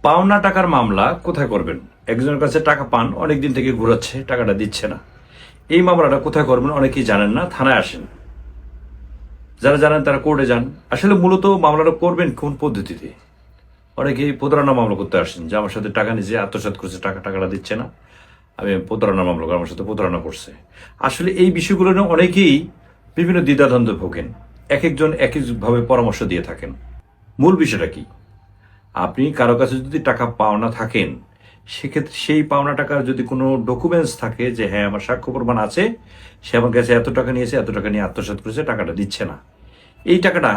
পাওনা টাকার মামলা কোথায় করবেন? একজনের কাছে টাকা পান, অনেক দিন থেকে ঘুরাচ্ছে, টাকাটা দিচ্ছে না। এই মামলাটা কোথায় করবেন অনেকেই জানেন না, থানায় আসেন। যারা জানেন তারা কোর্টে যান। আসলে মূলত মামলাটা করবেন কোন পদ্ধতিতে? অনেকেই প্রতারণা মামলা করতে আসেন, যে আমার সাথে টাকা নিজে আত্মসাৎ করছে, টাকাটা দিচ্ছে না, আমি প্রতারণা মামলা করে আমার সাথে প্রতারণা করছে। আসলে এই বিষয়গুলো নিয়ে অনেকেই বিভিন্ন দ্বিধাদ্বন্দ্বে ভোগেন, এক একজন এক একভাবে পরামর্শ দিয়ে থাকেন। মূল বিষয়টা কি? আপনি কারো কাছে যদি টাকা পাওনা থাকেন, সেক্ষেত্রে সেই পাওনা টাকার যদি কোনো ডকুমেন্টস থাকে যে হ্যাঁ আমার সাক্ষ্য প্রমাণ আছে, সে আমার কাছে এত টাকা নিয়েছে, এত টাকা নিয়ে আত্মসাৎ করেছে, টাকাটা দিচ্ছে না, এই টাকাটা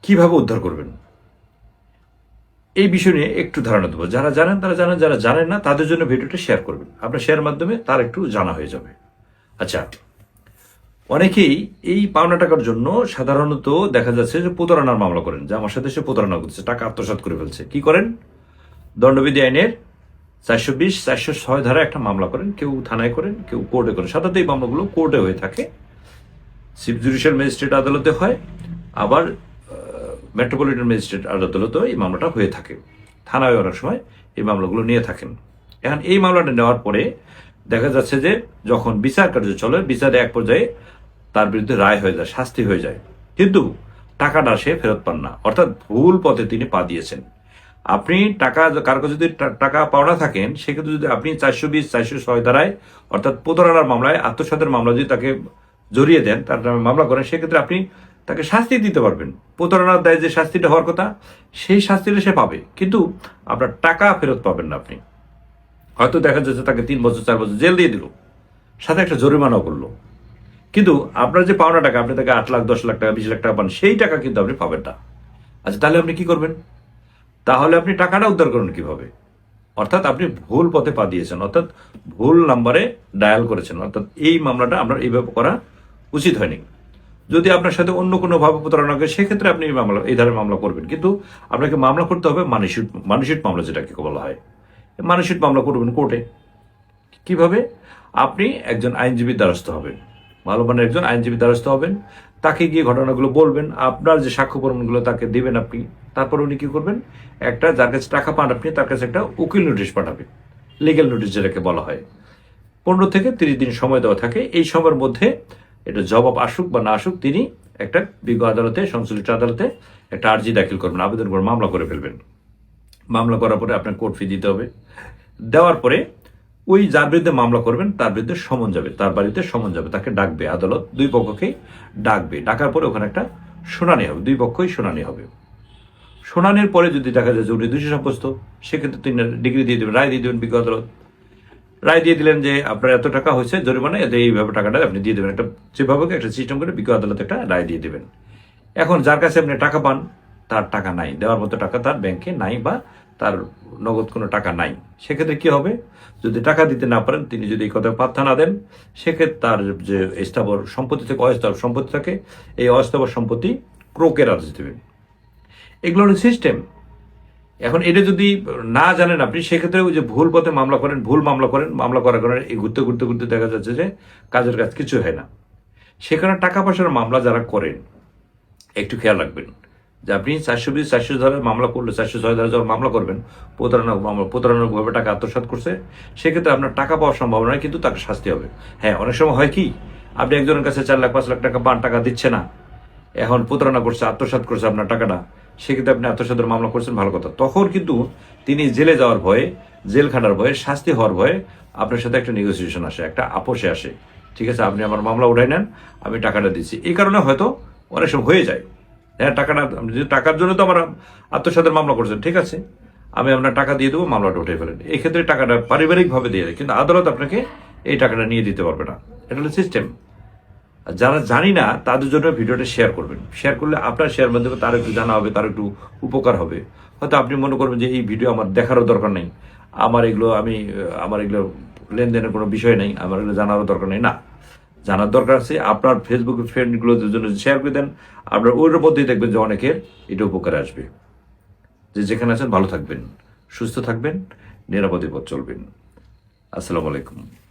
কিভাবে উদ্ধার করবেন, এই বিষয় নিয়ে একটু ধারণা দেবো। যারা জানেন তারা জানেন, যারা জানেন না তাদের জন্য ভিডিওটা শেয়ার করবেন। আপনার শেয়ার মাধ্যমে তার একটু জানা হয়ে যাবে। আচ্ছা, অনেকেই এই পাওনা টাকার জন্য সাধারণত দেখা যাচ্ছে যে প্রতারণার মামলা করেন, যে আমার সাথে সে প্রতারণা করছে, টাকা আত্মসাৎ করে ফেলছে। কি করেন? দণ্ডবিধি আইনের 420, 406 ধারা একটা মামলা করেন, কেউ থানায় করেন, কেউ কোর্টে করেন। সাধারণত এই মামলাগুলো কোর্টে হয়ে থাকে, চিফ জুডিশিয়াল ম্যাজিস্ট্রেট আদালতে হয়, আবার মেট্রোপলিটন ম্যাজিস্ট্রেট আদালতেও এই মামলাটা হয়ে থাকে। থানায় অনেক সময় এই মামলাগুলো নিয়ে থাকেন। এখন এই মামলাটা নেওয়ার পরে দেখা যাচ্ছে যে যখন বিচার কার্য চলে, বিচারে এক পর্যায়ে তার বিরুদ্ধে রায় হয়ে যায়, শাস্তি হয়ে যায়, কিন্তু টাকাটা সে ফেরত পান না, অর্থাৎ ভুল পথে তিনি পা দিয়েছেন। আপনি টাকা কারো কাছে যদি টাকা পাওনা থাকেন, সেক্ষেত্রে যদি আপনি 420, 406 ধারায় অর্থাৎ প্রতারণার মামলায়, আত্মসাতের মামলা যদি তাকে জড়িয়ে দেন, তার নামে মামলা করেন, সেক্ষেত্রে আপনি তাকে শাস্তি দিতে পারবেন। প্রতারণার দায়ে যে শাস্তিটা হওয়ার কথা, সেই শাস্তিটা সে পাবে, কিন্তু আপনার টাকা ফেরত পাবেন না আপনি। হয়তো দেখা যাচ্ছে তাকে 3 বছর 4 বছর জেল দিয়ে দিল, সাথে একটা জরিমানাও করলো, কিন্তু আপনার যে পাওনা টাকা, আপনি তাকে 8 লাখ, 10 লাখ টাকা, 20 লাখ টাকা পান, সেই টাকা কিন্তু আপনি পাবেন না। আচ্ছা, তাহলে আপনি কি করবেন? তাহলে আপনি টাকাটা উদ্ধার করুন কিভাবে? অর্থাৎ আপনি ভুল পথে পা দিয়েছেন, অর্থাৎ ভুল নাম্বারে ডায়াল করেছেন, অর্থাৎ এই মামলাটা আপনার এইভাবে করা উচিত হয়নি। যদি আপনার সাথে অন্য কোনো ভাবে প্রতারণা করে, সেক্ষেত্রে আপনি এই ধরনের মামলা করবেন, কিন্তু আপনাকে মামলা করতে হবে মানিশুট মামলা, যেটাকে বলা হয়। মানিশুট মামলা করবেন কোর্টে। কিভাবে? আপনি একজন আইনজীবীর দ্বারস্থ হবেন, ভালো মানের একজন আইনজীবীর দ্বারস্থ হবেন, তাকে গিয়ে ঘটনাগুলো বলবেন, আপনার যে সাক্ষ্য প্রমাণগুলো তাকে দিবেন আপনি। তারপর উনি কি করবেন? একটা, যার কাছে টাকা পান আপনি, তার কাছে একটা উকিল নোটিশ পাঠাবেন, লিগেল নোটিশ যেটাকে বলা হয়। 15 থেকে 30 দিন সময় দেওয়া থাকে। এই সময়ের মধ্যে এটা জবাব আসুক বা না আসুক, তিনি একটা বিজ্ঞ আদালতে, সংশ্লিষ্ট আদালতে একটা আর্জি দাখিল করবেন, আবেদন করে মামলা করে ফেলবেন। মামলা করার পরে আপনার কোর্ট ফি দিতে হবে। দেওয়ার পরে ওই যার বিরুদ্ধে মামলা করবেন তার বিরুদ্ধে সমন যাবে, তার বাড়িতে সমন যাবে, তাকে ডাকবে আদালত, দুই পক্ষকেই ডাকবে। ডাকার পরে ওখানে একটা শুনানি হবে, দুই পক্ষই শুনানি হবে। শুনানির পরে যদি দেখা যায় যে উনি দোষী সাব্যস্ত, সেক্ষেত্রে তিনি ডিগ্রি দিয়ে দেবেন, রায় দিয়ে দেবেন বিজ্ঞ আদালত। রায় দিয়ে দিলেন যে আপনার এত টাকা হয়েছে জরিমানা, এতে এইভাবে টাকাটা আপনি দিয়ে দেবেন, একটা যেভাবে একটা সিস্টেম করে বিজ্ঞ আদালত একটা রায় দিয়ে দেবেন। এখন যার কাছে আপনি টাকা পান, তার টাকা নাই, দেওয়ার মতো টাকা তার ব্যাংকে নাই, বা তার নগদ কোনো টাকা নাই, সেক্ষেত্রে কি হবে? যদি টাকা দিতে না পারেন, তিনি যদি এই কথা পাত্তা না দেন, সেক্ষেত্রে তার যে স্থাবর সম্পত্তি থেকে অস্থাবর সম্পত্তি থাকে, এই অস্থাবর সম্পত্তি ক্রোকের আদেশ দেবেন। এগুলো হলো সিস্টেম। এখন এটা যদি না জানেন আপনি, সেক্ষেত্রে ওই যে ভুল পথে মামলা করেন, ভুল মামলা করেন, মামলা করার কারণে এই ঘুরতে ঘুরতে ঘুরতে দেখা যাচ্ছে যে কাজের কাজ কিছু হয় না। সেখানে টাকা পয়সার মামলা যারা করেন, একটু খেয়াল রাখবেন যে আপনি 420, 400 ধারার মামলা করলে, 406 ধারা যখন মামলা করবেন, প্রতারণাভাবে টাকা আত্মসাৎ করছে, সেক্ষেত্রে আপনার টাকা পাওয়ার সম্ভাবনা নয়, কিন্তু তাকে শাস্তি হবে। হ্যাঁ, অনেক সময় হয় কি, আপনি একজনের কাছে 4 লাখ 5 লাখ টাকা পান, টাকা দিচ্ছে না, এখন প্রতারণা করছে, আত্মসাৎ করছে আপনার টাকাটা, সেক্ষেত্রে আপনি আত্মসাতের মামলা করছেন, ভালো কথা। তখন কিন্তু তিনি জেলে যাওয়ার ভয়ে, জেল খাটার ভয়ে, শাস্তি হওয়ার ভয়ে আপনার সাথে একটা নেগোসিয়েশন আসে, একটা আপোষে আসে। ঠিক আছে, আপনি আমার মামলা উঠাই নেন, আমি টাকাটা দিচ্ছি। এই কারণে হয়তো অনেক সময় হয়ে যায়। হ্যাঁ, টাকাটা যদি টাকার জন্য তো আমার আত্মসাতের মামলা করছেন, ঠিক আছে, আমি আপনার টাকা দিয়ে দেবো, মামলাটা উঠে ফেলেন। এই ক্ষেত্রে টাকাটা পারিবারিকভাবে দিয়ে দেয়, কিন্তু আদালত আপনাকে এই টাকাটা নিয়ে দিতে পারবে না। এটা হলো সিস্টেম। যারা জানি না তাদের জন্য ভিডিওটা শেয়ার করবেন। শেয়ার করলে আপনার শেয়ার মাধ্যমে তার একটু জানা হবে, তার একটু উপকার হবে। হয়তো আপনি মনে করবেন যে এই ভিডিও আমার দেখারও দরকার নেই, আমার এগুলো লেনদেনের কোনো বিষয় নেই, আমার এগুলো জানারও দরকার নেই। না, জানার দরকার আছে। আপনার ফেসবুক ফ্রেন্ডগুলোদের জন্য শেয়ার করে দেন, আপনার ওইর মধ্যেই দেখবেন যে অনেকের এটা উপকারে আসবে। যে যেখানে আছেন ভালো থাকবেন, সুস্থ থাকবেন, নিরাপদে পথ চলবেন। আসসালামু আলাইকুম।